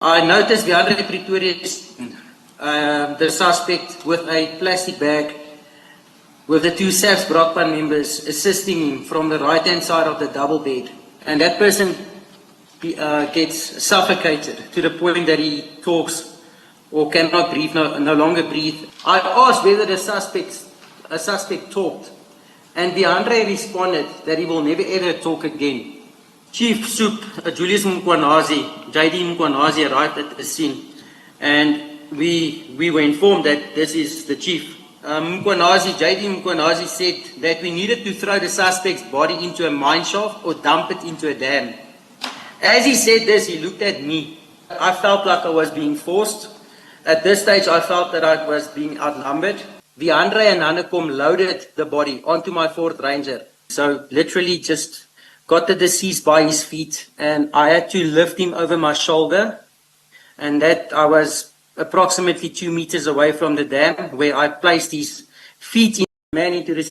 I noticed Deandre Pretorius, the suspect, with a plastic bag with the two SAFS Brakpan members assisting him from the right-hand side of the double bed. And that person gets suffocated to the point that he talks or cannot breathe, no longer breathe. I asked whether a suspect talked, and Deandre responded that he will never ever talk again. Chief Soup, Julius Mkwanazi, JD Mkwanazi arrived at the scene, and we were informed that this is the chief. JD Mkwanazi said that we needed to throw the suspect's body into a mine shaft or dump it into a dam. As he said this, he looked at me. I felt like I was being forced. At this stage, I felt that I was being outnumbered. Deandre and Hanekom loaded the body onto my Ford Ranger. So literally just got the deceased by his feet, and I had to lift him over my shoulder, and that I was approximately 2 meters away from the dam, where I placed his feet into the